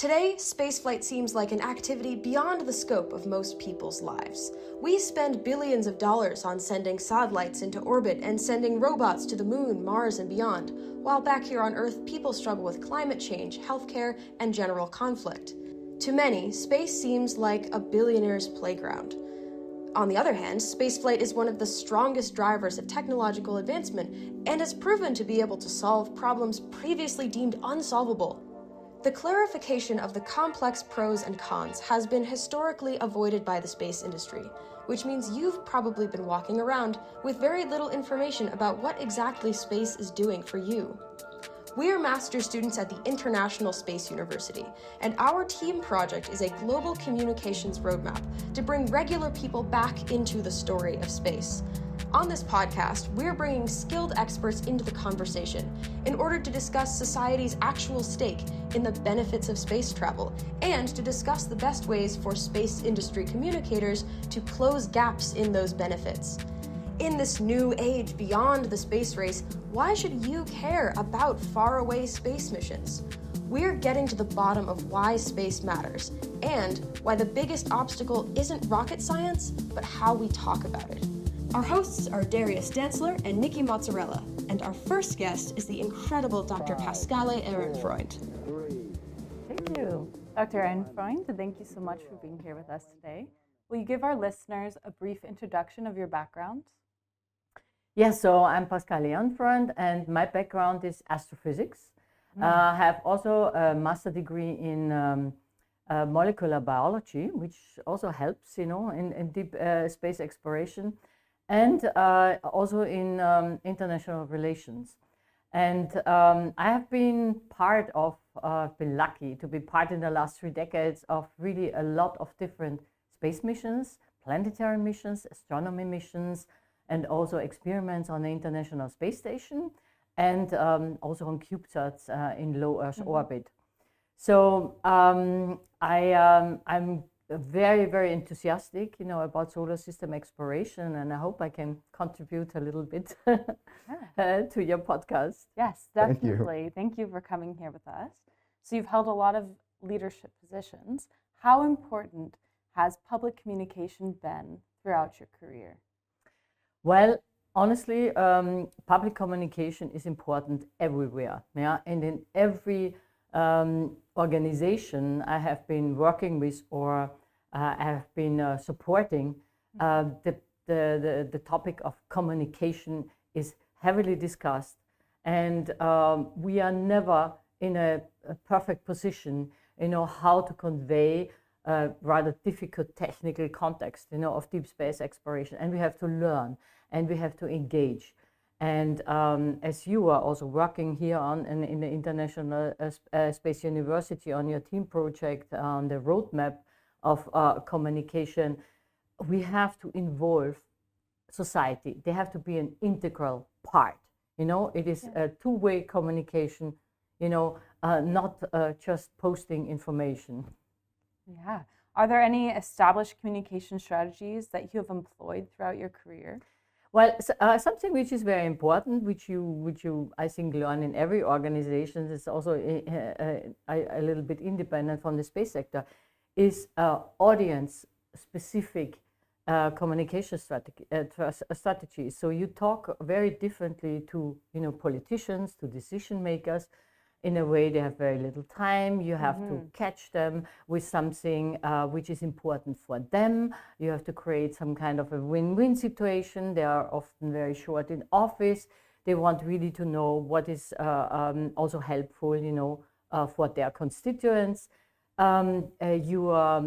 Today, spaceflight seems like an activity beyond the scope of most people's lives. We spend billions of dollars on sending satellites into orbit and sending robots to the moon, Mars, and beyond, while back here on Earth, people struggle with climate change, healthcare, and general conflict. To many, space seems like a billionaire's playground. On the other hand, spaceflight is one of the strongest drivers of technological advancement and has proven to be able to solve problems previously deemed unsolvable. The clarification of the complex pros and cons has been historically avoided by the space industry, which means you've probably been walking around with very little information about what exactly space is doing for you. We are master's students at the International Space University, and our team project is a global communications roadmap to bring regular people back into the story of space. On this podcast, we're bringing skilled experts into the conversation in order to discuss society's actual stake in the benefits of space travel and to discuss the best ways for space industry communicators to close gaps in those benefits. In this new age beyond the space race, why should you care about faraway space missions? We're getting to the bottom of why space matters and why the biggest obstacle isn't rocket science, but how we talk about it. Our hosts are Darius Dantzler and Nikki Mozzarella, and our first guest is the incredible Dr. Pascale Ehrenfreund. Thank you, Dr. Ehrenfreund. Thank you so much for being here with us today. Will you give our listeners a brief introduction of your background? Yes, so I'm Pascale Ehrenfreund, and my background is astrophysics. I have also a master degree in molecular biology, which also helps, in deep space exploration, and also in international relations. And I have been been lucky to be part in the last 3 decades of really a lot of different space missions, planetary missions, astronomy missions, and also experiments on the International Space Station, and also on CubeSats in low Earth orbit. So I'm very, very enthusiastic, about solar system exploration, and I hope I can contribute a little bit to your podcast. Yes, definitely. Thank you for coming here with us. So you've held a lot of leadership positions. How important has public communication been throughout your career? Well, honestly, public communication is important everywhere, and in every organization I have been working with or I have been supporting. The topic of communication is heavily discussed, and we are never in a perfect position, how to convey rather difficult technical context, of deep space exploration, and we have to learn and we have to engage. And as you are also working here in the International Space University on your team project on the roadmap of communication, we have to involve society. They have to be an integral part. It is a two-way communication, not just posting information. Yeah. Are there any established communication strategies that you have employed throughout your career? Well, something which is very important, which you I think learn in every organization, is also a little bit independent from the space sector, is audience-specific communication strategies. So you talk very differently to politicians, to decision makers. In a way, they have very little time. You have to catch them with something which is important for them. You have to create some kind of a win-win situation. They are often very short in office. They want really to know what is also helpful, for their constituents. You are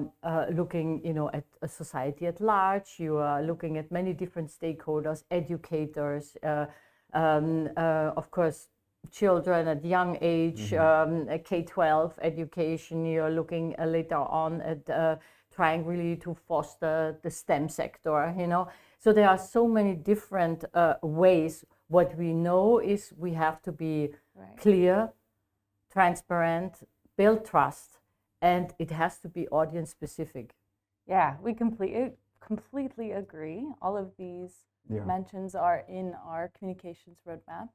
looking, at a society at large. You are looking at many different stakeholders, educators, of course, children at young age, K-12 education. You're looking later on at trying really to foster the STEM sector, So there are so many different ways. What we know is we have to be clear, transparent, build trust, and it has to be audience specific. Yeah, we completely agree. All of these mentions are in our communications roadmap.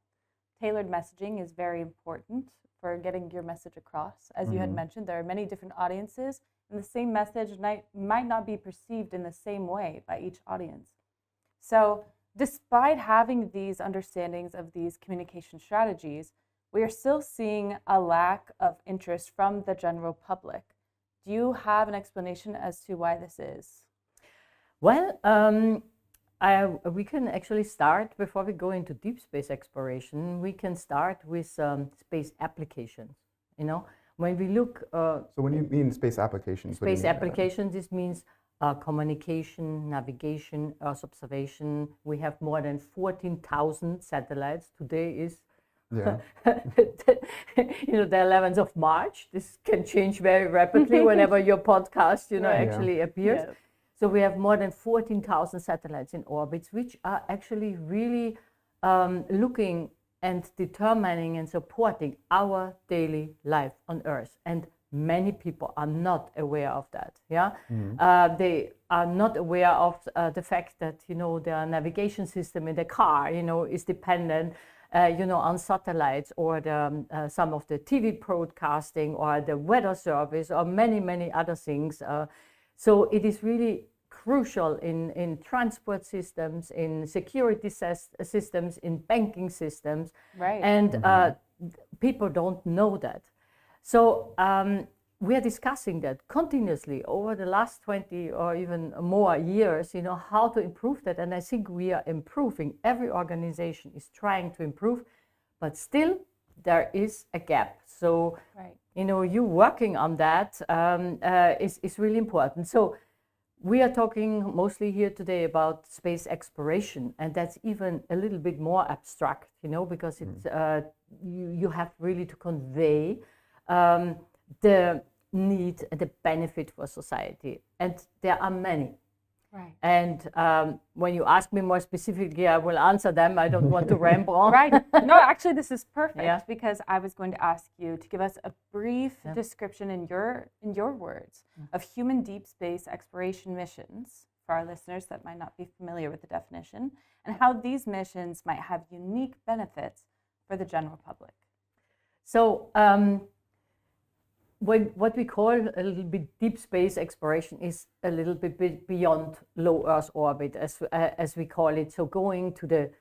Tailored messaging is very important for getting your message across. As you had mentioned, there are many different audiences, and the same message might not be perceived in the same way by each audience. So despite having these understandings of these communication strategies, we are still seeing a lack of interest from the general public. Do you have an explanation as to why this is? Well, we can actually start, before we go into deep space exploration, we can start with space applications. You know, when we look... So when you mean space applications? Space applications, this means communication, navigation, Earth observation. We have more than 14,000 satellites. Today is Yeah. the 11th of March. This can change very rapidly whenever your podcast, actually appears. Yeah. So we have more than 14,000 satellites in orbits, which are actually really looking and determining and supporting our daily life on Earth. And many people are not aware of that. Yeah, they are not aware of the fact that their navigation system in the car, is dependent, on satellites, or some of the TV broadcasting, or the weather service, or many other things. So it is really crucial in transport systems, in security systems, in banking systems. Right. And people don't know that. So we are discussing that continuously over the last 20 or even more years, how to improve that. And I think we are improving. Every organization is trying to improve, but still there is a gap. So, right. You working on that is really important. So we are talking mostly here today about space exploration, and that's even a little bit more abstract, because it's you have really to convey the need and the benefit for society, and there are many. Right. And when you ask me more specifically, I will answer them. I don't want to ramble on. Right. No, actually, this is perfect, Yeah. because I was going to ask you to give us a brief description in your words of human deep space exploration missions for our listeners that might not be familiar with the definition, and how these missions might have unique benefits for the general public. So what we call a little bit deep space exploration is a little bit beyond low Earth orbit, as we call it. So going to the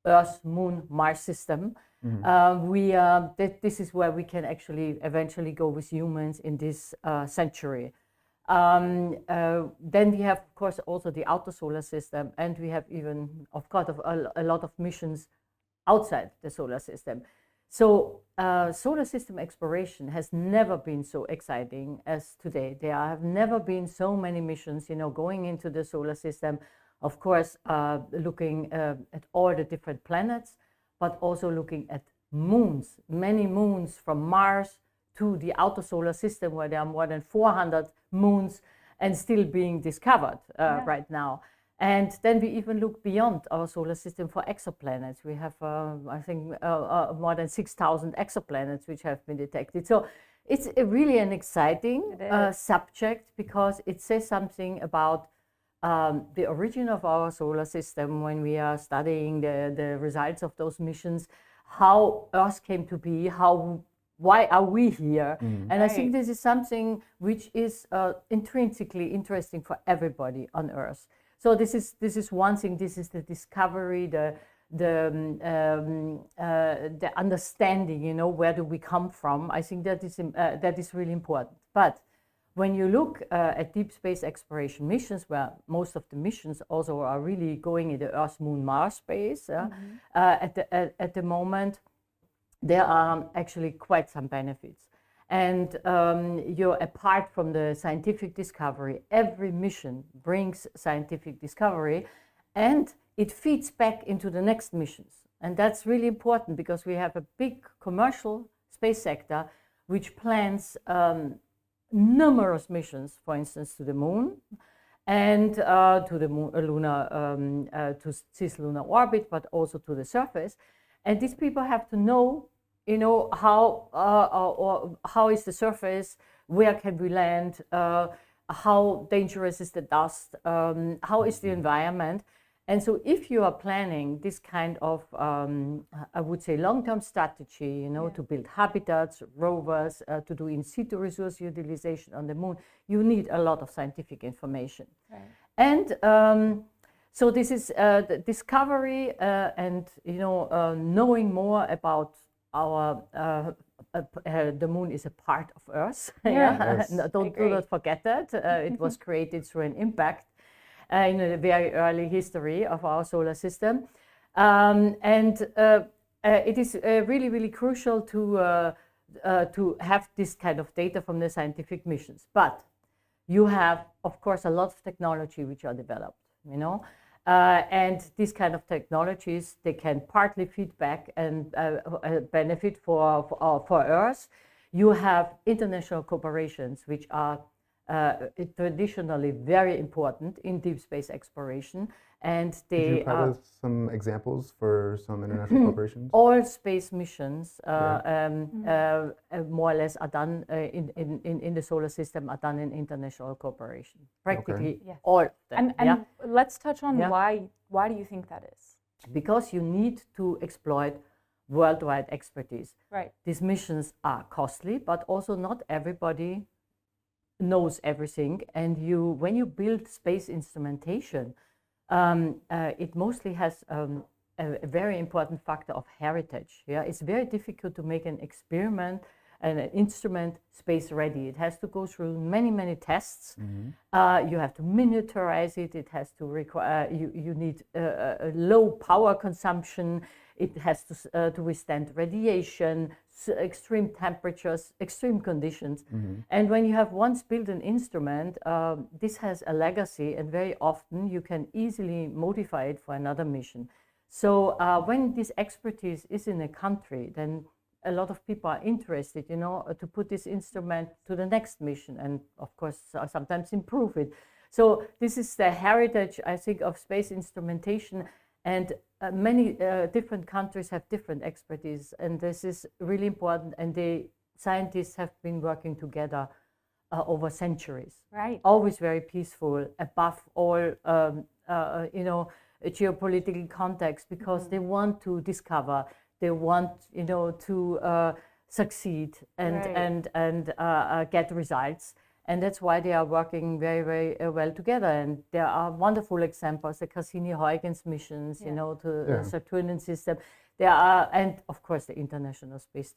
Earth, Moon, Mars system, this is where we can actually eventually go with humans in this century. Then we have, of course, also the outer solar system, and we have even, of course, a lot of missions outside the solar system. So solar system exploration has never been so exciting as today. There have never been so many missions, going into the solar system. Of course, looking at all the different planets, but also looking at moons, many moons from Mars to the outer solar system, where there are more than 400 moons and still being discovered right now. And then we even look beyond our solar system for exoplanets. We have, I think, more than 6,000 exoplanets which have been detected. So it's really an exciting subject, because it says something about the origin of our solar system when we are studying the results of those missions, how Earth came to be, why are we here? And I think this is something which is intrinsically interesting for everybody on Earth. So this is one thing. This is the discovery, the understanding. Where do we come from? I think that is really important. But when you look at deep space exploration missions, where most of the missions also are really going in the Earth, Moon, Mars space at the moment, there are actually quite some benefits. And apart from the scientific discovery, every mission brings scientific discovery, and it feeds back into the next missions. And that's really important, because we have a big commercial space sector which plans numerous missions, for instance, to the moon and to the to cislunar orbit, but also to the surface. And these people have to know, how is the surface, where can we land, how dangerous is the dust, how is the environment. And so if you are planning this kind of, I would say, long-term strategy, to build habitats, rovers, to do in situ resource utilization on the moon, you need a lot of scientific information. Right. And so this is the discovery and, knowing more about our, the moon is a part of Earth. Yes. Do not forget that. It was created through an impact in the very early history of our solar system. And it is really, really crucial to have this kind of data from the scientific missions. But you have, of course, a lot of technology which are developed, and these kind of technologies, they can partly feed back and benefit for Earth. You have international cooperations which are traditionally very important in deep space exploration, and they Could you provide us some examples for some international corporations? all space missions more or less are done in the solar system are done in international cooperation. Practically Yes. all of them. And let's touch on Yeah. why do you think that is? Because you need to exploit worldwide expertise. Right. These missions are costly, but also not everybody knows everything. And when you build space instrumentation, it mostly has a very important factor of heritage. Yeah, it's very difficult to make an experiment and an instrument space ready. It has to go through many, many tests. You have to miniaturize it. It has to require, you need a low power consumption. It has to withstand radiation, extreme temperatures, extreme conditions. And when you have once built an instrument, this has a legacy, and very often you can easily modify it for another mission. So when this expertise is in a country, then a lot of people are interested, to put this instrument to the next mission, and of course sometimes improve it. So this is the heritage, I think, of space instrumentation. And many different countries have different expertise, and this is really important. And the scientists have been working together over centuries. Right. Always very peaceful, above all, geopolitical context, because they want to discover, they want, to succeed and get results. And that's why they are working very, very well together. And there are wonderful examples, the Cassini-Huygens missions, to the Saturnian system. There are, and of course, the International Space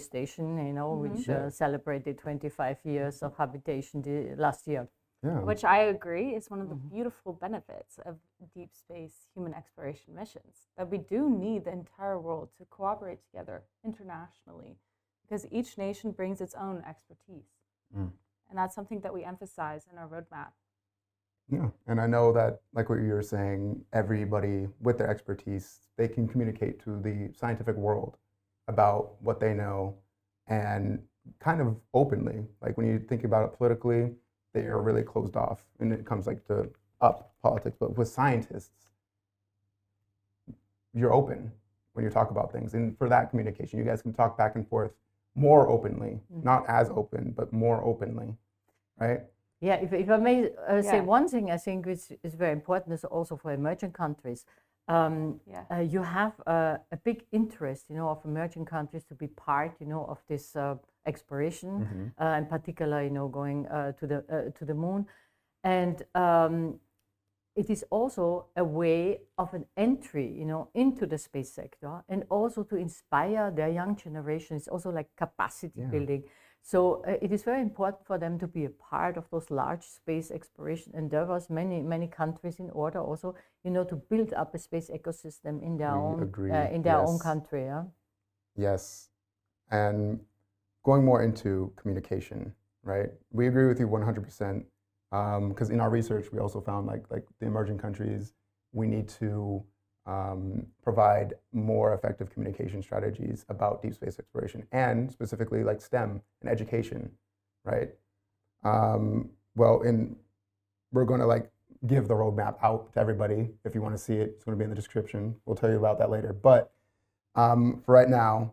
Station, which celebrated 25 years of habitation last year. Yeah. Which I agree is one of the beautiful benefits of deep space human exploration missions, that we do need the entire world to cooperate together internationally, because each nation brings its own expertise. And that's something that we emphasize in our roadmap. Yeah, and I know that, like what you were saying, everybody with their expertise, they can communicate to the scientific world about what they know, and kind of openly. Like when you think about it politically, they are really closed off when it comes to politics. But with scientists, you're open when you talk about things. And for that communication, you guys can talk back and forth more openly, not as open, but more openly, right? Yeah, if I may say one thing, I think which is very important is also for emerging countries. You have a big interest, of emerging countries to be part, of this exploration, in particular, going to the moon, and it is also a way of an entry, into the space sector, and also to inspire their young generation. It's also like capacity building. So it is very important for them to be a part of those large space exploration endeavors. Many countries in order also, to build up a space ecosystem in their own country. Yeah. Yes, and going more into communication, right? We agree with you 100%. Because in our research, we also found like the emerging countries, we need to provide more effective communication strategies about deep space exploration, and specifically like STEM and education, right? We're going to give the roadmap out to everybody. If you want to see it, it's going to be in the description. We'll tell you about that later. But for right now,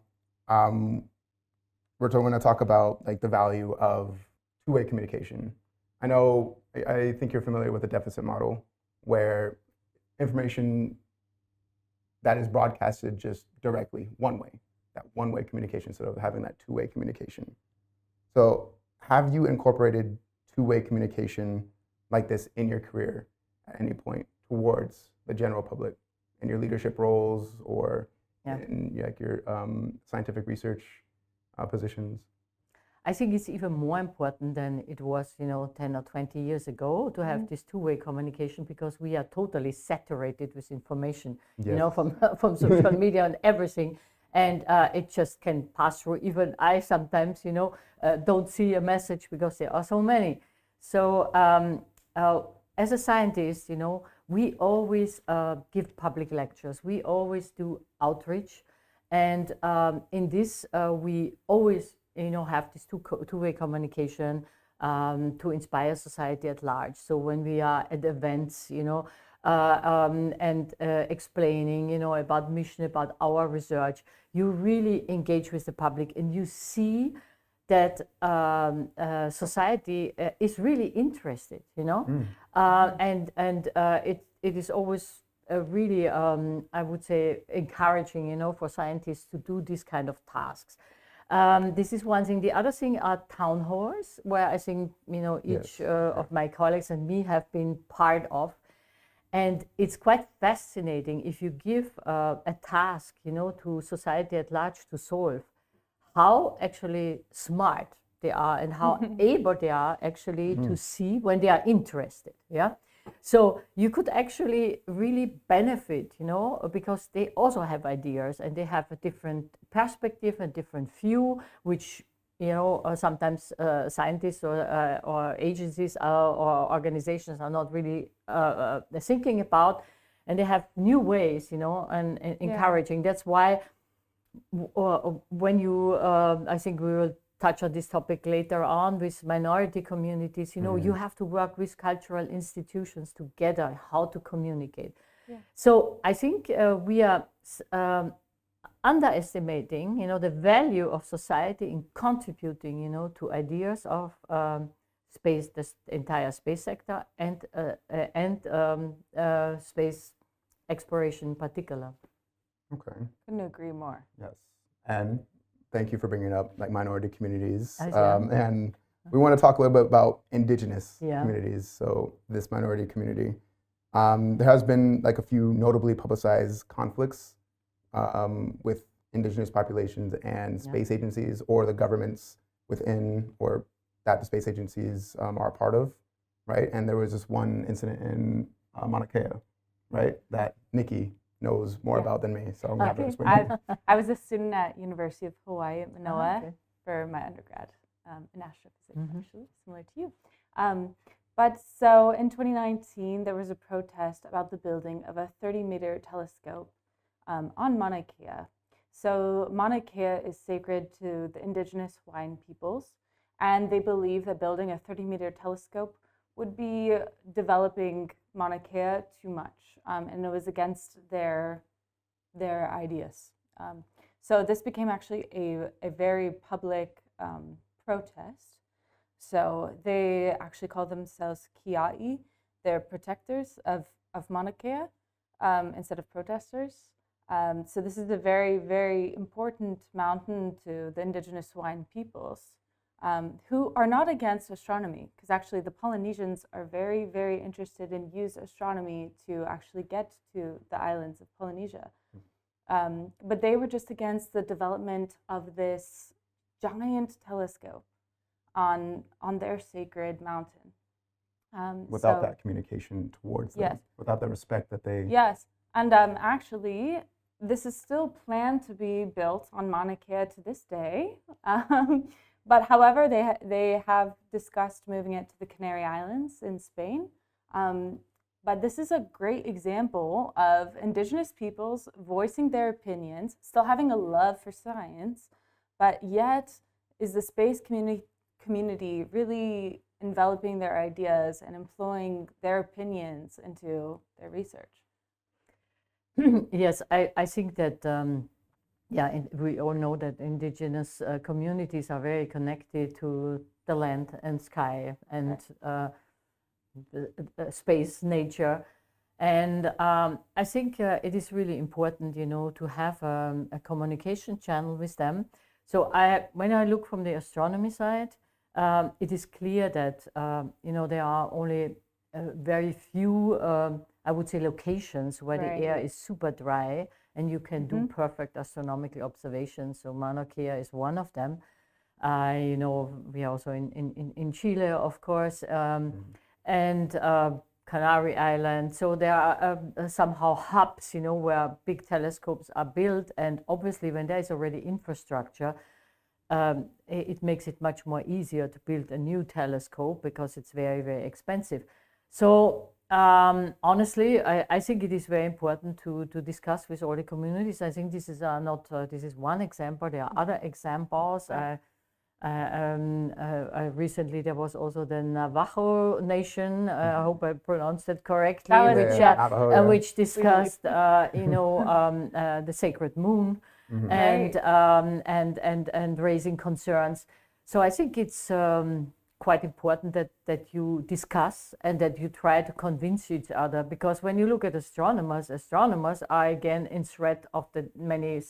we're going to talk about the value of two-way communication. I think you're familiar with the deficit model, where information that is broadcasted just directly one way, that one-way communication instead of having that two-way communication. So have you incorporated two-way communication like this in your career at any point towards the general public in your leadership roles or in like your scientific research positions? I think it's even more important than it was, 10 or 20 years ago to have this two-way communication, because we are totally saturated with information, from social media and everything. And it just can pass through. Even I sometimes, don't see a message because there are so many. So as a scientist, we always give public lectures. We always do outreach. And in this, we always have this two-way communication to inspire society at large. So when we are at events, and explaining, about mission, about our research, you really engage with the public, and you see that society is really interested, and it is always really, I would say, encouraging, for scientists to do these kind of tasks. This is one thing. The other thing are town halls, where I think, each of my colleagues and me have been part of. And it's quite fascinating if you give a task, to society at large to solve, how actually smart they are and how able they are actually to see when they are interested. Yeah. So you could actually really benefit, because they also have ideas and they have a different perspective and different view, which, sometimes scientists or agencies or organizations are not really thinking about, and they have new ways, and encouraging. That's why when you, I think we will touch on this topic later on with minority communities, you have to work with cultural institutions together, how to communicate. Yeah. So I think we are underestimating, the value of society in contributing, to ideas of space, the entire space sector, and space exploration in particular. Okay. Couldn't agree more. Yes. And thank you for bringing up like minority communities. And we want to talk a little bit about indigenous communities. So this minority community, there has been like a few notably publicized conflicts with indigenous populations and space agencies, or the governments within or that the space agencies are a part of, right? And there was this one incident in Mauna Kea, right, that Nikki knows more about than me, so I'm going to explain. I was a student at University of Hawaii at Manoa for my undergrad in astrophysics, actually, similar to you. But so in 2019, there was a protest about the building of a 30-meter telescope on Mauna Kea. So Mauna Kea is sacred to the indigenous Hawaiian peoples, and they believe that building a 30-meter telescope would be developing Mauna Kea too much, and it was against their ideas. So this became actually a very public protest. So they actually call themselves Kia'i. They're protectors of Mauna Kea instead of protesters. So this is a very, very important mountain to the indigenous Hawaiian peoples, who are not against astronomy, because actually the Polynesians are very, very interested in use astronomy to actually get to the islands of Polynesia. But they were just against the development of this giant telescope on their sacred mountain. Without that communication towards them, without the respect that they... Yes, and actually, this is still planned to be built on Mauna Kea to this day. But however, they have discussed moving it to the Canary Islands in Spain. But this is a great example of indigenous peoples voicing their opinions, still having a love for science, but yet is the space community really enveloping their ideas and employing their opinions into their research. Yes, I think that, we all know that indigenous communities are very connected to the land and sky and space, nature. And I think it is really important, to have a communication channel with them. So when I look from the astronomy side, it is clear that, there are only very few, I would say, locations where the air is super dry and you can do perfect astronomical observations. So Mauna Kea is one of them. We are also in Chile, of course, and Canary Islands. So there are somehow hubs, where big telescopes are built. And obviously, when there is already infrastructure, it makes it much more easier to build a new telescope because it's very, very expensive. So honestly, I think it is very important to discuss with all the communities. I think this is this is one example. There are other examples. Recently, there was also the Navajo Nation. I hope I pronounced it correctly, which discussed, the sacred moon, and raising concerns. So I think it's quite important that you discuss and that you try to convince each other, because when you look at astronomers are again in threat of the many,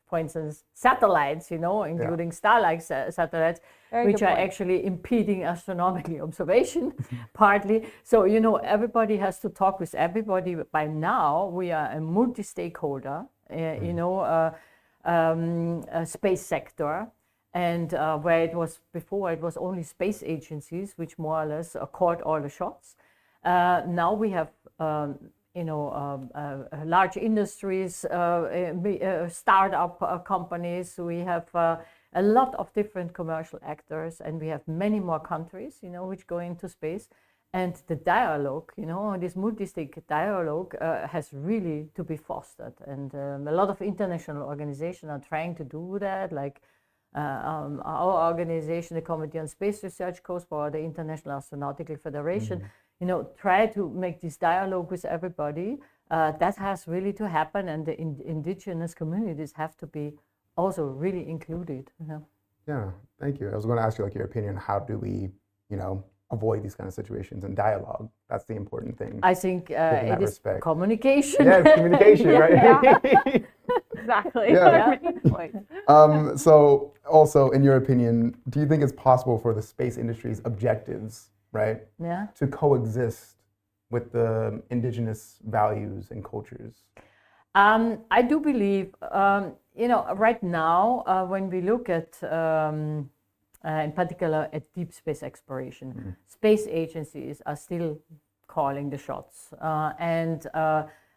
for instance, satellites, including Starlink satellites, which are actually impeding astronomical observation partly. So, everybody has to talk with everybody. By now, we are a multi-stakeholder, a space sector. And where it was before, it was only space agencies, which more or less called all the shots. Now we have large industries, startup companies. We have a lot of different commercial actors, and we have many more countries, which go into space. And the dialogue, this multi-stake dialogue has really to be fostered. And a lot of international organizations are trying to do that, like our organization, the Committee on Space Research, COSPA, the International Astronautical Federation, try to make this dialogue with everybody. That has really to happen, and the indigenous communities have to be also really included. Yeah, thank you. I was going to ask you your opinion. How do we, avoid these kind of situations and dialogue? That's the important thing. I think it is communication. Yeah, it's communication, right? Exactly. So also, in your opinion, do you think it's possible for the space industry's objectives, right, to coexist with the indigenous values and cultures? I do believe, right now, when we look at, in particular, at deep space exploration, space agencies are still calling the shots, and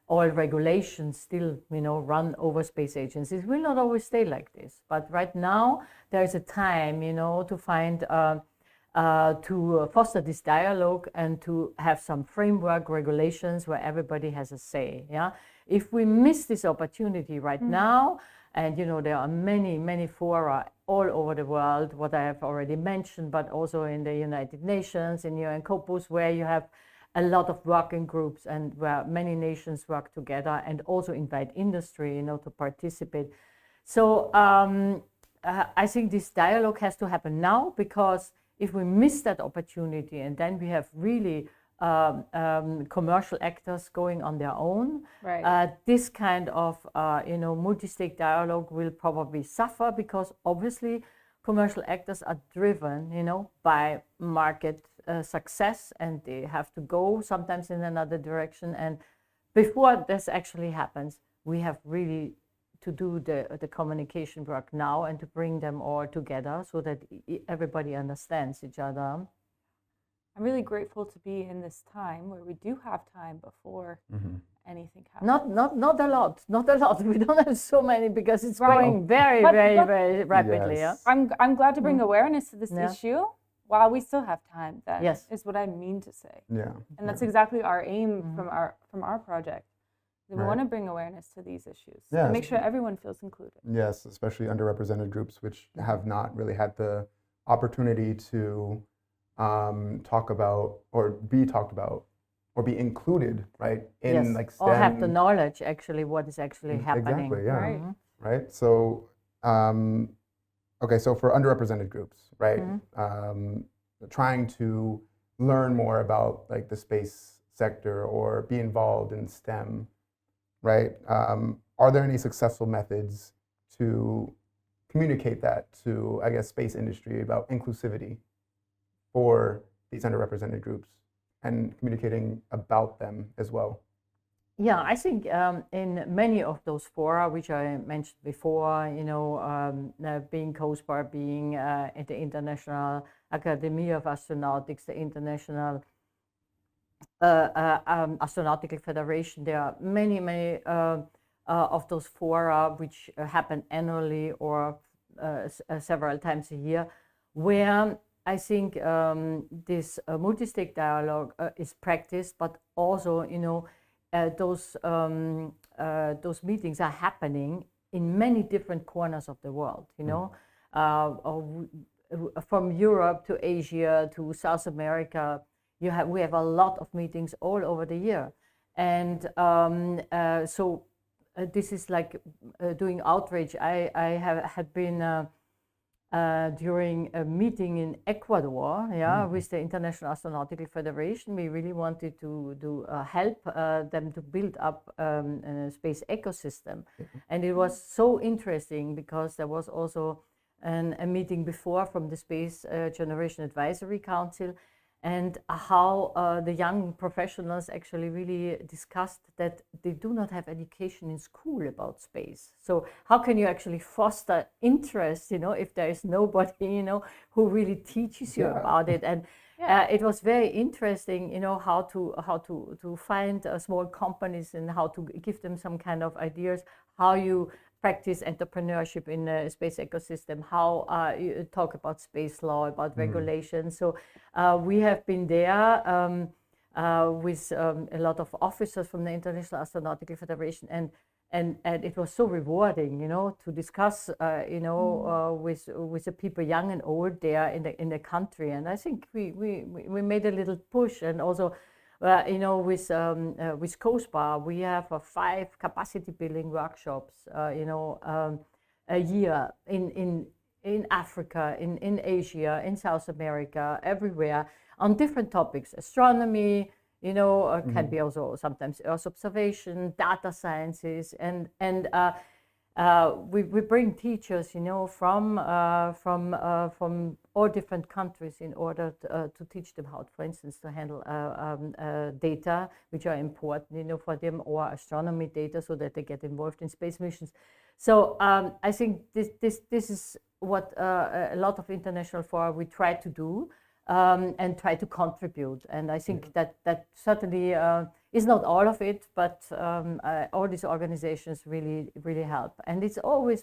all regulations still, run over space agencies. Will not always stay like this, but right now there is a time, to find, to foster this dialogue and to have some framework regulations where everybody has a say. Yeah, if we miss this opportunity right now, and there are many fora all over the world, what I have already mentioned, but also in the United Nations, in UN Corpus, where you have a lot of working groups and where many nations work together and also invite industry, to participate. So I think this dialogue has to happen now, because if we miss that opportunity and then we have really commercial actors going on their own, this kind of multi-stake dialogue will probably suffer, because obviously commercial actors are driven, by market success, and they have to go sometimes in another direction. And before this actually happens, we have really to do the communication work now and to bring them all together so that everybody understands each other. I'm really grateful to be in this time where we do have time before anything happens. Not a lot. We don't have so many, because it's growing very rapidly. Yes. Yeah? I'm glad to bring awareness to this issue while we still have time. That is what I mean to say. Yeah. And that's exactly our aim from our project. We want to bring awareness to these issues and make sure everyone feels included. Yes, especially underrepresented groups, which have not really had the opportunity to talk about or be talked about or be included, right? In like STEM. Or have the knowledge, actually, what is actually happening. Exactly, yeah. Right? So, okay, so for underrepresented groups, right? Trying to learn more about like the space sector or be involved in STEM, right? Are there any successful methods to communicate that to, I guess, space industry about inclusivity for these underrepresented groups and communicating about them as well? Yeah, I think in many of those fora, which I mentioned before, being COSPAR, being at the International Academy of Astronautics, the International Astronautical Federation, there are many of those fora which happen annually or several times a year, where I think this multi-stake dialogue is practiced, but also, those meetings are happening in many different corners of the world, from Europe to Asia to South America. We have a lot of meetings all over the year. And so this is like doing outreach. I had been during a meeting in Ecuador, with the International Astronautical Federation. We really wanted to help them to build up a space ecosystem. And it was so interesting because there was also a meeting before from the Space Generation Advisory Council, and how the young professionals actually really discussed that they do not have education in school about space. So how can you actually foster interest, if there is nobody, who really teaches you about it? And it was very interesting, how to find small companies and how to give them some kind of ideas, how you practice entrepreneurship in a space ecosystem, how you talk about space law, about regulations. So we have been there with a lot of officers from the International Astronautical Federation, and it was so rewarding, to discuss, with the people young and old there in the country. And I think we made a little push, and also. With COSPAR, we have 5 capacity building workshops, a year in Africa, in Asia, in South America, everywhere, on different topics. Astronomy, can be also sometimes Earth observation, data sciences, and we bring teachers, from all different countries in order to teach them how, for instance, to handle data which are important, for them, or astronomy data, so that they get involved in space missions. So I think this is what a lot of international fora we try to do, and try to contribute. And I think that certainly is not all of it, but all these organizations really help. And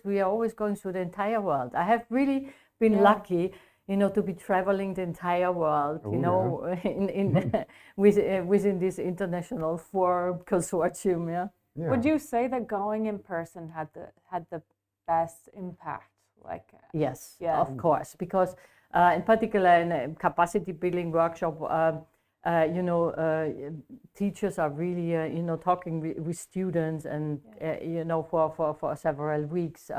we are always going through the entire world. I have really been lucky, to be traveling the entire world, within this international forum consortium. Yeah. Would you say that going in person had the best impact? Yes, of course, because in particular in a capacity building workshop, teachers are really, talking with students, and for several weeks.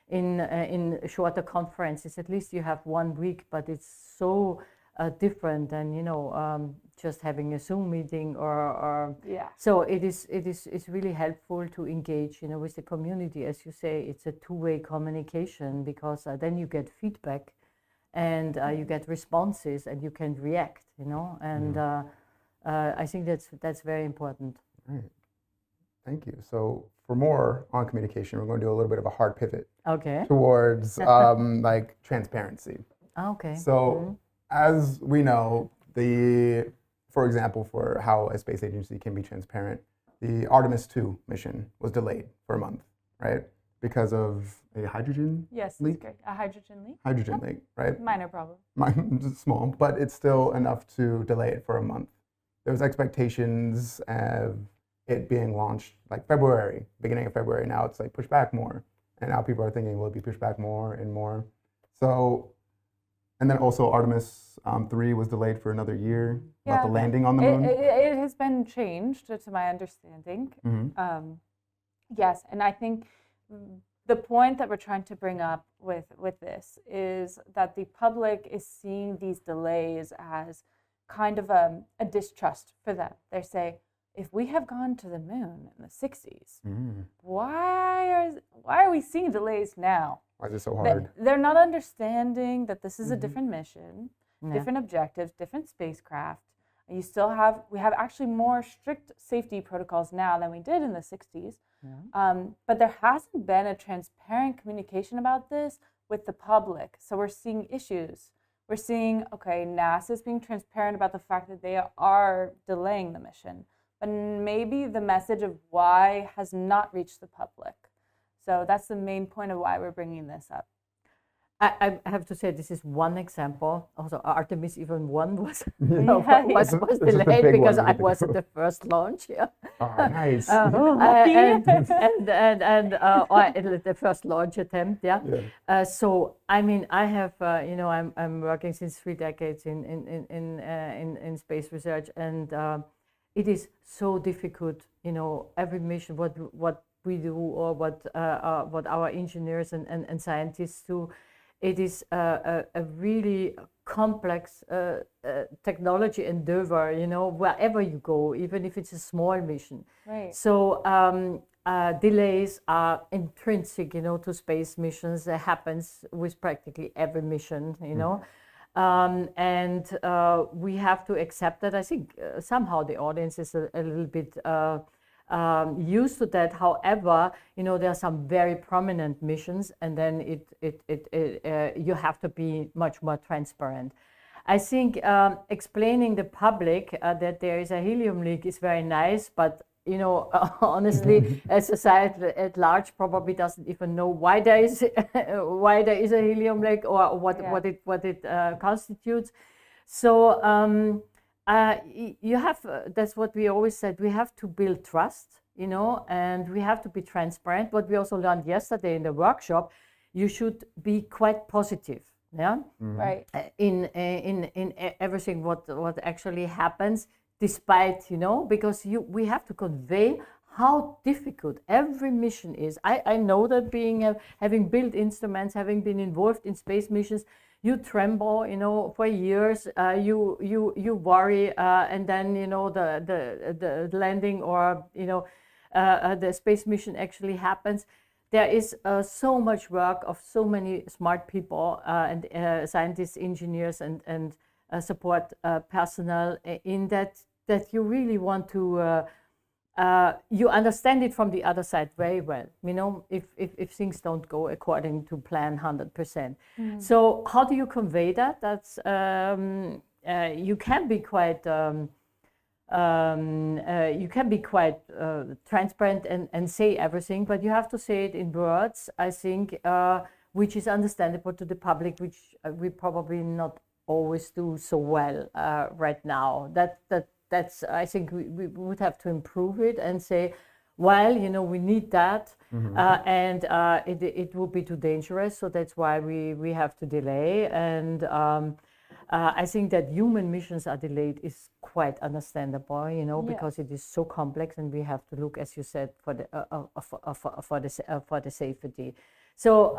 In shorter conferences, at least you have 1 week, but it's so different than just having a Zoom meeting or So it's really helpful to engage with the community. As you say, it's a two-way communication, because then you get feedback, and you get responses, and you can react. And I think that's very important. Right. Thank you. So for more on communication, we're going to do a little bit of a hard pivot towards transparency. Okay. So as we know, for example, for how a space agency can be transparent, the Artemis II mission was delayed for a month, right? Because of a hydrogen leak? Great. A hydrogen leak? Hydrogen leak, right? Minor problem. Small, but it's still enough to delay it for a month. There was expectations of it being launched February, beginning of February. Now it's pushed back more. And now people are thinking, will it be pushed back more and more? So, and then also Artemis 3 was delayed for another year, about the landing on the moon. It has been changed, to my understanding. Yes, and I think the point that we're trying to bring up with this is that the public is seeing these delays as kind of a distrust for them. They say, if we have gone to the moon in the 60s, why are we seeing delays now? Why is it so hard? They're not understanding that this is a different mission, different objectives, different spacecraft. We have actually more strict safety protocols now than we did in the 60s. But there hasn't been a transparent communication about this with the public. So we're seeing issues. We're seeing, okay, NASA is being transparent about the fact that they are delaying the mission, but maybe the message of why has not reached the public. So that's the main point of why we're bringing this up. I have to say this is one example. Also, Artemis even 1 was delayed because I was at the first launch. Yeah. Oh, nice. And the first launch attempt. Yeah. So I mean, I have I'm working since 3 decades in space research, and it is so difficult. Every mission, what we do or what our engineers and scientists do. It is a really complex technology endeavor, wherever you go, even if it's a small mission. Right. So delays are intrinsic, to space missions. It happens with practically every mission, and we have to accept that. I think somehow the audience is a little bit used to that. However, there are some very prominent missions, and then you have to be much more transparent. I think explaining the public that there is a helium leak is very nice, but honestly, a society at large probably doesn't even know why there is a helium leak or what it constitutes. So. You have, that's what we always said, we have to build trust, and we have to be transparent. What we also learned yesterday in the workshop, you should be quite positive, yeah? Right. In everything what actually happens, despite, because we have to convey how difficult every mission is. I know that having built instruments, having been involved in space missions, you tremble, for years. You worry, and then the landing or the space mission actually happens. There is so much work of so many smart people and scientists, engineers, and support personnel in that you really want to. You understand it from the other side very well, if things don't go according to plan 100%. So how do you convey that? That's you can be quite transparent and say everything, but you have to say it in words, I think, which is understandable to the public, which we probably not always do so well right now. That's I think we would have to improve it and say, well, we need that, and it will be too dangerous, so that's why we have to delay. And I think that human missions are delayed is quite understandable, because it is so complex, and we have to look, as you said, for the safety. So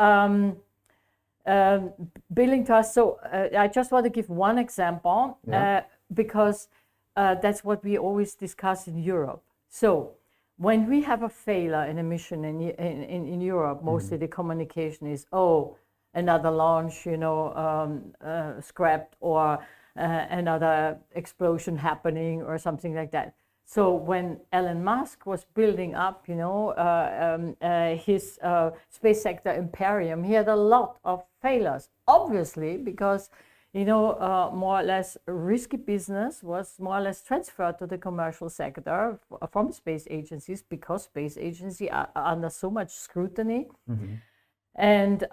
building trust. So I just want to give one example, because. That's what we always discuss in Europe. So when we have a failure in a mission in Europe, mostly the communication is, another launch, scrapped, or another explosion happening or something like that. So when Elon Musk was building up, his space sector imperium, he had a lot of failures, obviously, because more or less risky business was more or less transferred to the commercial sector from space agencies, because space agencies are under so much scrutiny. And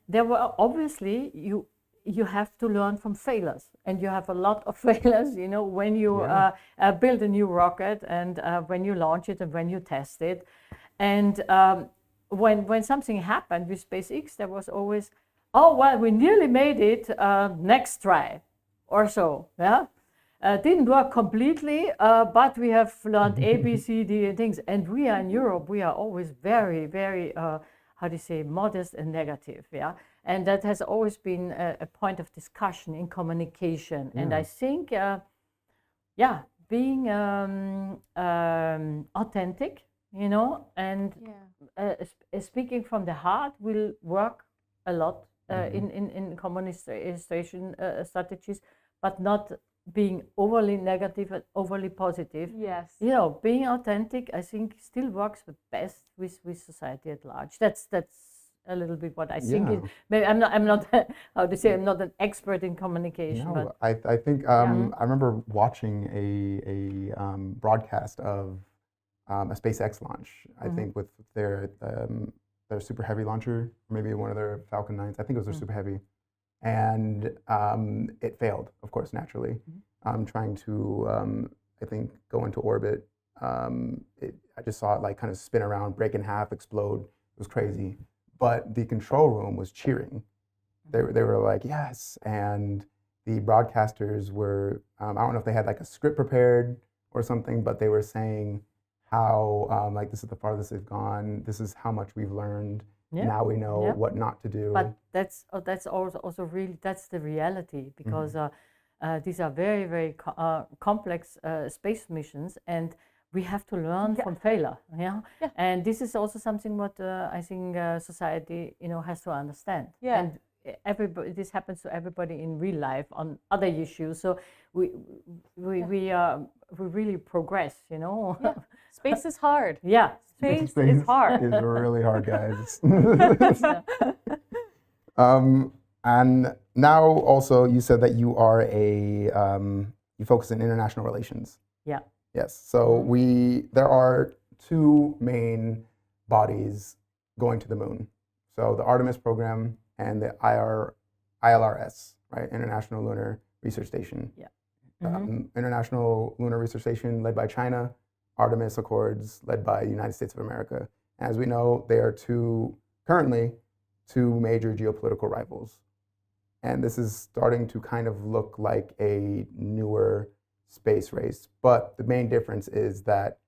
there were obviously, you have to learn from failures, and you have a lot of failures, when you build a new rocket, and when you launch it, and when you test it. And when something happened with SpaceX, there was always, we nearly made it, next try or so. Didn't work completely, but we have learned A, B, C, D and things. And we are in Europe, we are always very, very, modest and negative. And that has always been a point of discussion in communication. And I think, being authentic, and speaking from the heart will work a lot in communication strategies, but not being overly negative and overly positive. Yes. Being authentic, I think, still works the best with society at large. That's a little bit what I think. Maybe I'm not how to say, I'm not an expert in communication. No, but I think I remember watching a broadcast of a SpaceX launch. I think with their Super Heavy launcher, maybe one of their Falcon 9s. I think it was their Super Heavy, and it failed, of course, naturally. Trying to I think go into orbit. I just saw it like kind of spin around, break in half, explode. It was crazy. But the control room was cheering. They were like, yes. And the broadcasters were, I don't know if they had like a script prepared or something, but they were saying how like this is the farthest they've gone. This is how much we've learned. Now we know what not to do. But that's also really, that's the reality, because these are very, very complex space missions, and we have to learn from failure. And this is also something what I think society has to understand. And everybody, this happens to everybody in real life on other issues. So we really progress. Space is hard. Space is hard. It's really hard, guys. And now also you said that you are you focus in international relations. Yes. So there are two main bodies going to the moon. So the Artemis program and the ILRS, right? International Lunar Research Station. International Lunar Research Station led by China, Artemis Accords led by the United States of America. As we know, they are currently two major geopolitical rivals. And this is starting to kind of look like a newer space race, but the main difference is that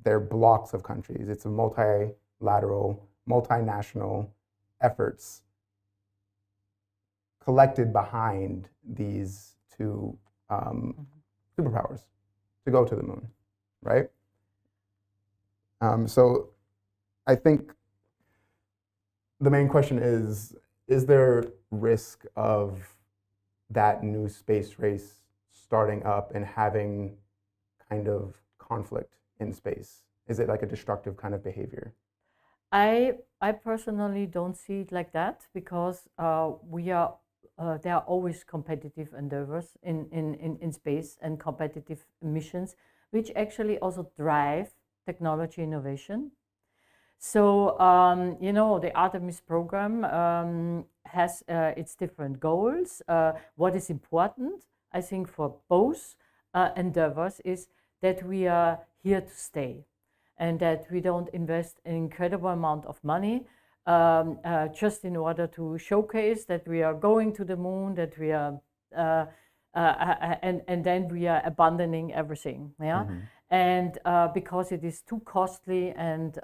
they're blocks of countries. It's a multilateral, multinational efforts collected behind these two superpowers to go to the moon, right? So I think the main question is there risk of that new space race starting up and having kind of conflict in space? Is it like a destructive kind of behavior? I personally don't see it like that, because there are always competitive endeavors in space and competitive missions, which actually also drive technology innovation. So the Artemis program has its different goals. What is important, I think, for both endeavors is that we are here to stay, and that we don't invest an incredible amount of money just in order to showcase that we are going to the moon, that we are, and then we are abandoning everything. And because it is too costly, and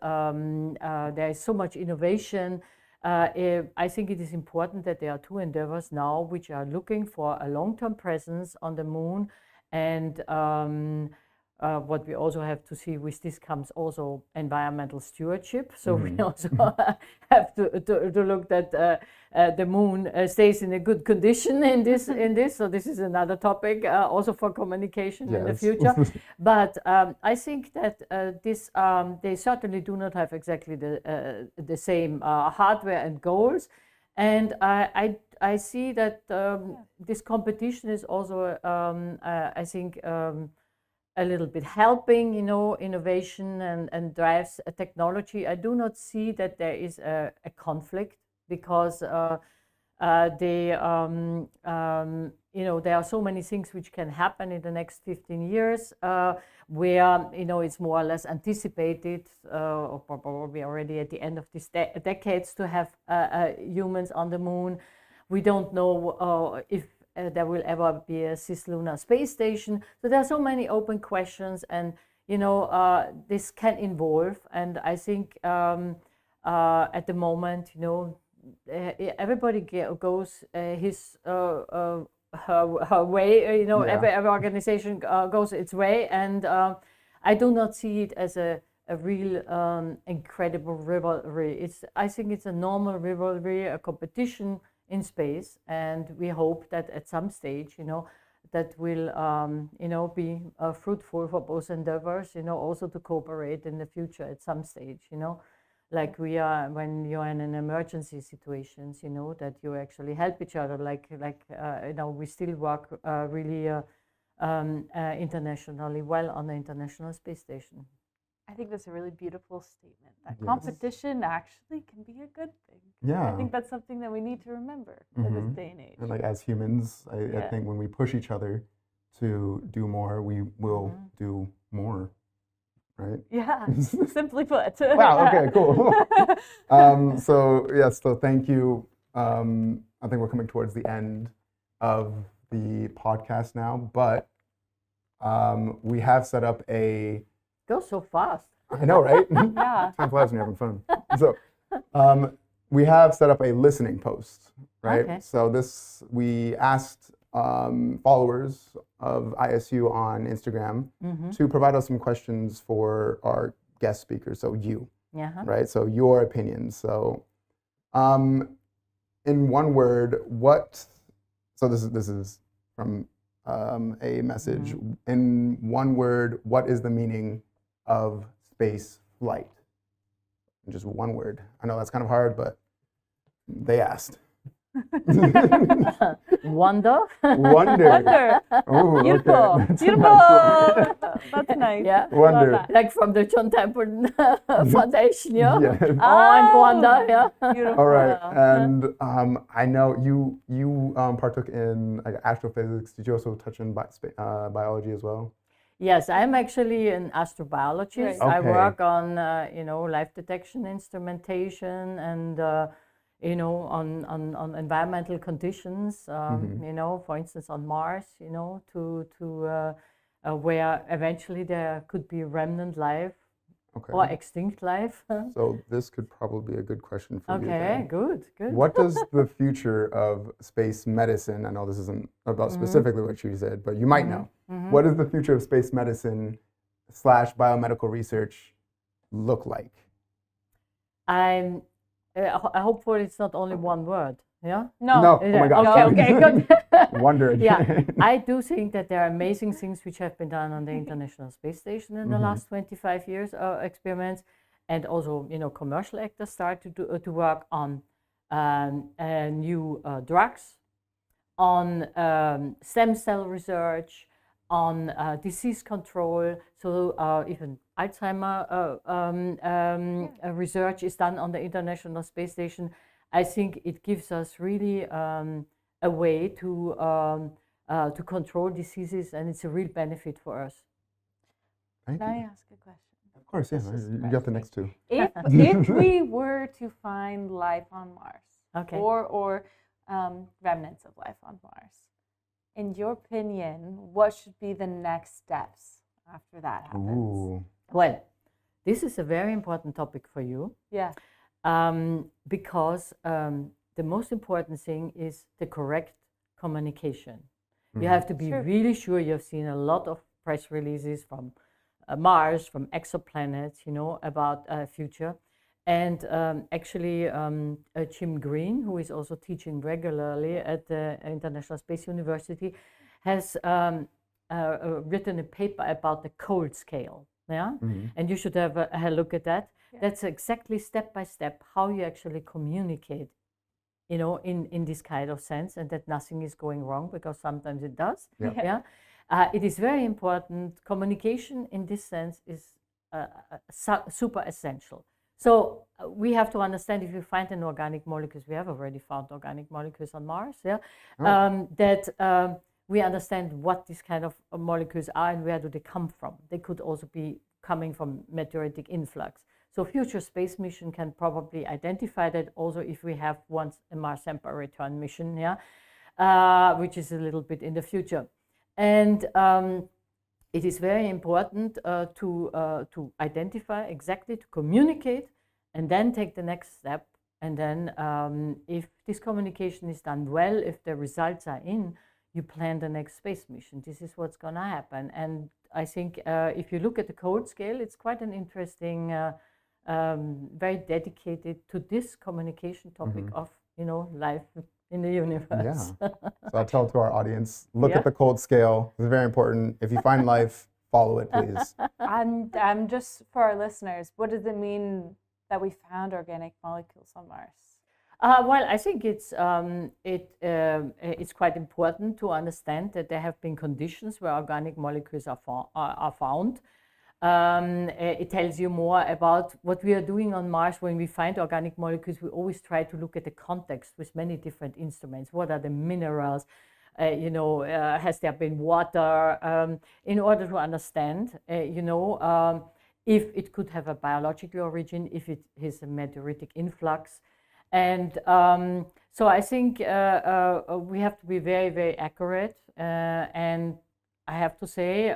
there is so much innovation, I think it is important that there are two endeavors now which are looking for a long-term presence on the moon. And what we also have to see with this comes also environmental stewardship. So we also have to look that the moon stays in a good condition in this. So this is another topic also for communication in the future. But I think that they certainly do not have exactly the same hardware and goals. And I see that this competition is also, I think, a little bit helping, innovation and drives technology. I do not see that there is a conflict, because there are so many things which can happen in the next 15 years, where it's more or less anticipated, or probably already at the end of this decades, to have humans on the moon. We don't know if there will ever be a cislunar space station. So there are so many open questions, and this can evolve. And I think at the moment, everybody goes his her way. Every organization goes its way, and I do not see it as a real incredible rivalry. I think it's a normal rivalry, a competition in space, and we hope that at some stage, that will, be fruitful for both endeavors, also to cooperate in the future at some stage, like we are when you're in an emergency situations, that you actually help each other, we still work really internationally well on the International Space Station. I think that's a really beautiful statement, that competition actually can be a good thing. Yeah. I think that's something that we need to remember in this day and age. And like as humans, I think when we push each other to do more, we will do more, right? Yeah, simply put. Wow, okay, cool. So thank you. I think we're coming towards the end of the podcast now, but we have set up a... Goes so fast. I know, right? Yeah. Time flies when you're having fun. So we have set up a listening post, right? Okay. So we asked followers of ISU on Instagram to provide us some questions for our guest speakers, so you, right? So your opinions. So in one word, so this is from a message. In one word, what is the meaning of space flight? In just one word. I know that's kind of hard, but they asked. Wonder. Wonder. Ooh, Beautiful. okay. That's a Beautiful. nice word. That's nice. Yeah. Wonder. Love that. Like from the John Temple Foundation, yeah. Yes. And wonder, yeah. Beautiful. All right, and I know you partook in like astrophysics. Did you also touch on biology as well? Yes, I'm actually an astrobiologist. Right. I Okay. work on life detection instrumentation and on environmental conditions. For instance, on Mars. To where eventually there could be remnant life or extinct life. So this could probably be a good question for you. Okay, then. good. What does the future of space medicine, I know this isn't about specifically what you said, but you might know. What does the future of space medicine / biomedical research look like? Hopefully it's not only one word. Yeah? No. Oh my gosh. Okay, good. Wonder. Yeah, I do think that there are amazing things which have been done on the International Space Station in the last 25 years, experiments, and also commercial actors start to work on new drugs, on stem cell research, on disease control. So even Alzheimer research is done on the International Space Station. I think it gives us really a way to control diseases, and it's a real benefit for us. Thank Can I you. ask a question? Of course, yeah. You got the next two. If we were to find life on Mars, Okay. or remnants of life on Mars, in your opinion, what should be the next steps after that happens? Ooh. Well, this is a very important topic for you. Yeah. Because the most important thing is the correct communication. You have to be really sure. You've seen a lot of press releases from Mars, from exoplanets, about future. And actually, Jim Green, who is also teaching regularly at the International Space University, has written a paper about the cold scale. Yeah, and you should have a look at that. Yeah. That's exactly step by step how you actually communicate, in this kind of sense, and that nothing is going wrong, because sometimes it does. Yeah. It is very important. Communication in this sense is super essential. So we have to understand, if you find an organic molecules, we have already found organic molecules on Mars. Yeah, that. We understand what these kind of molecules are and where do they come from. They could also be coming from meteoritic influx. So future space mission can probably identify that also, if we have once a Mars sample return mission, which is a little bit in the future. And it is very important to identify exactly, to communicate, and then take the next step And then if this communication is done well, if the results are in, you plan the next space mission. This is what's going to happen. And I think if you look at the code scale, it's quite an interesting, very dedicated to this communication topic of, life in the universe. Yeah. So I tell to our audience, look at the cold scale. It's very important. If you find life, follow it, please. And just for our listeners, what does it mean that we found organic molecules on Mars? Well, I think it's quite important to understand that there have been conditions where organic molecules are found. It tells you more about what we are doing on Mars. When we find organic molecules, we always try to look at the context with many different instruments. What are the minerals? Has there been water? In order to understand, if it could have a biological origin, if it is a meteoritic influx. And so I think we have to be very, very accurate. And I have to say,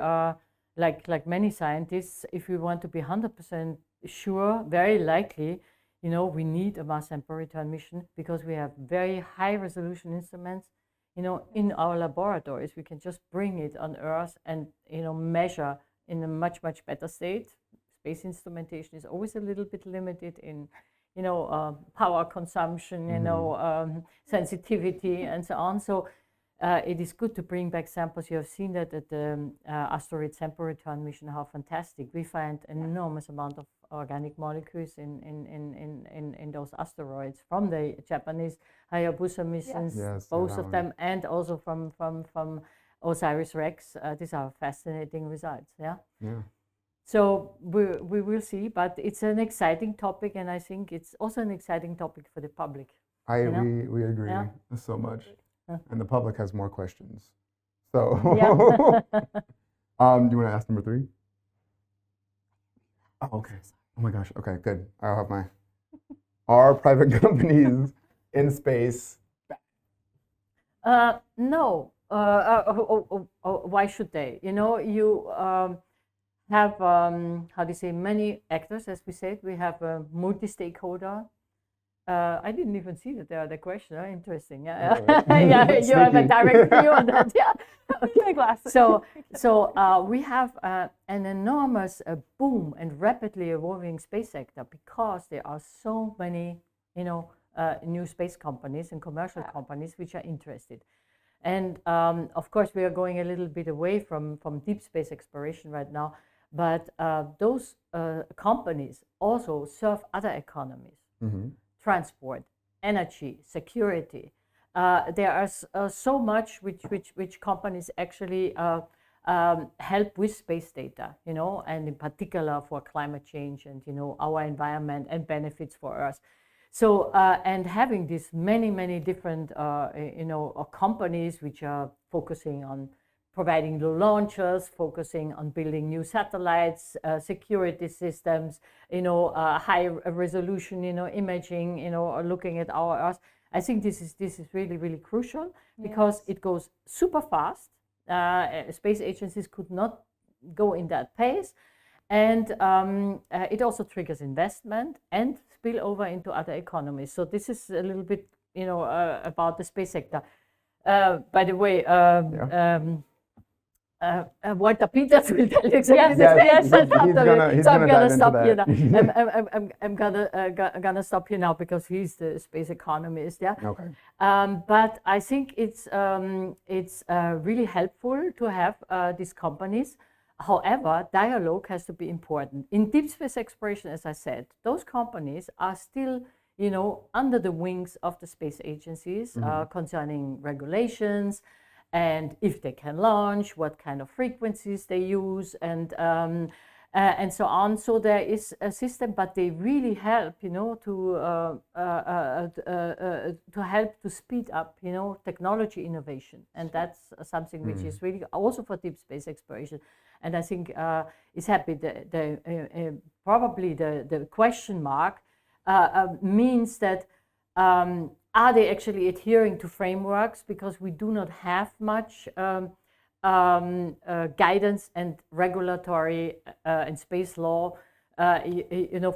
like many scientists, if we want to be 100% sure, very likely, we need a mass sample return mission because we have very high resolution instruments, in our laboratories. We can just bring it on Earth and, measure in a much, much better state. Space instrumentation is always a little bit limited in, power consumption, sensitivity and so on. So it is good to bring back samples. You have seen that at the asteroid sample return mission, how fantastic. We find an enormous amount of organic molecules in those asteroids from the Japanese Hayabusa missions, both of them, and also from OSIRIS-REx. These are fascinating results. Yeah. So we will see, but it's an exciting topic, and I think it's also an exciting topic for the public. We agree so much, and the public has more questions. So, do you want to ask number 3? Oh, okay. Oh my gosh. Okay, good. I'll have my. Are private companies in space? No. Why should they? You have many actors, as we said. We have a multi-stakeholder. I didn't even see that there are the question. Interesting. Yeah, you have a direct view on that. Yeah. Okay. So we have an enormous boom and rapidly evolving space sector because there are so many, new space companies and commercial companies which are interested. And of course, we are going a little bit away from deep space exploration right now. But those companies also serve other economies, transport, energy, security. There are so much which companies actually help with space data, and in particular for climate change and, our environment and benefits for us. So, and having these many different, companies which are focusing on providing the launchers, focusing on building new satellites, security systems, high resolution, imaging, or looking at our Earth. I think this is really, really crucial because it goes super fast. Space agencies could not go in that pace. And it also triggers investment and spill over into other economies. So this is a little bit, about the space sector. By the way, Walter Peters will tell you exactly the same. So I'm gonna stop you now. I'm gonna stop you now because he's the space economist. Yeah. Okay. But I think it's really helpful to have these companies. However, dialogue has to be important. In deep space exploration, as I said, those companies are still, under the wings of the space agencies concerning regulations and if they can launch, what kind of frequencies they use, and so on. So there is a system, but they really help, to help to speed up, technology innovation, and that's something which is really also for deep space exploration. And I think is happy. Probably the question mark means that are they actually adhering to frameworks, because we do not have much guidance and regulatory and space law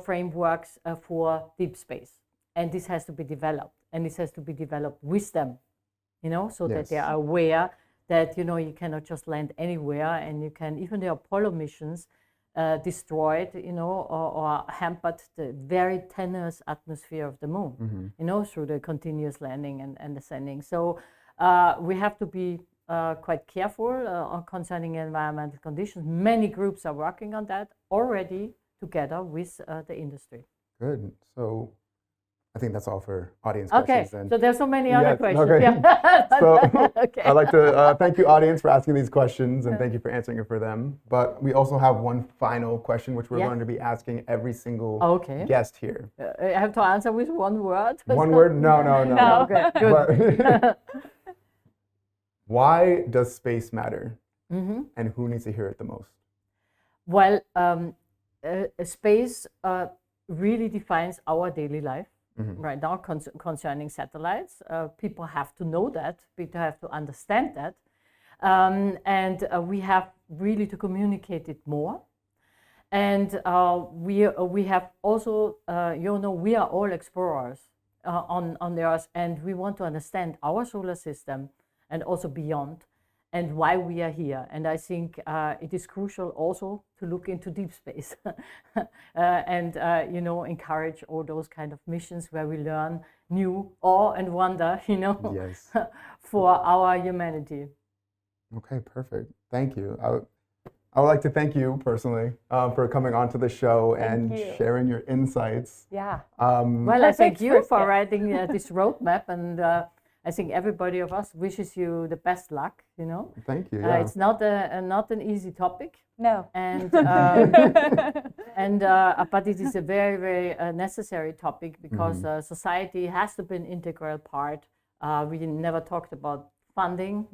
frameworks for deep space. and this has to be developed, and this has to be developed with them, so that they Yes. are aware that you cannot just land anywhere, and you can, even the Apollo missions destroyed, or hampered the very tenuous atmosphere of the moon, through the continuous landing and descending. So we have to be quite careful concerning environmental conditions. Many groups are working on that already together with the industry. Good. So I think that's all for audience Okay, questions then. so there's so many other Yes, questions. okay. Yeah. So Okay. I'd like to thank you, audience, for asking these questions, and thank you for answering it for them. But we also have one final question, which we're Yeah. going to be asking every single Okay. guest here. I have to answer with one word. One word? No. No. Okay, good. But why does space matter? And who needs to hear it the most? Well, space really defines our daily life right now concerning satellites. People have to know that, people have to understand that. And we have really to communicate it more. And we have also, we are all explorers on the Earth, and we want to understand our solar system and also beyond, and why we are here. And I think it is crucial also to look into deep space and encourage all those kind of missions where we learn new awe and wonder, Yes. for our humanity. Okay, perfect. Thank you. I would like to thank you personally for coming onto the show and you. sharing your insights. Yeah. Well, I thank Perfect you first for guest. writing this roadmap, and I think everybody of us wishes you the best luck. Thank you. Yeah. It's not an easy topic, No. and but it is a very, very necessary topic, because society has to be an integral part. We never talked about funding,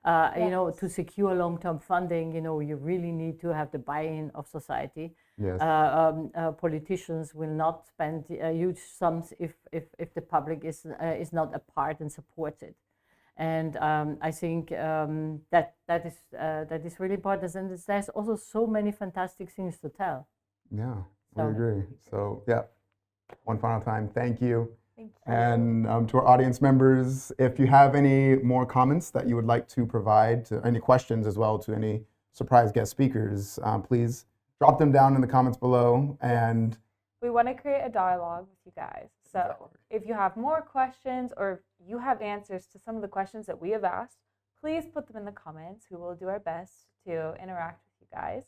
to secure long-term funding, you really need to have the buy-in of society. Yes. Politicians will not spend huge sums if the public is not a part and supports it. And I think that is really important. And there's also so many fantastic things to tell. Yeah, we So- agree. So yeah, one final time, thank you. Thank you. And to our audience members, if you have any more comments that you would like to provide, any questions as well to any surprise guest speakers, please drop them down in the comments below. And We want to create a dialogue with you guys. So if you have more questions, or if you have answers to some of the questions that we have asked, please put them in the comments. We will do our best to interact with you guys.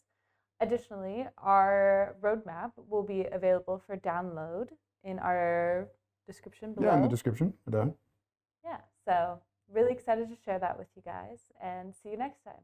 Additionally, our roadmap will be available for download in our description below. yeah, in the description. We're done. Yeah, so really excited to share that with you guys, and see you next time.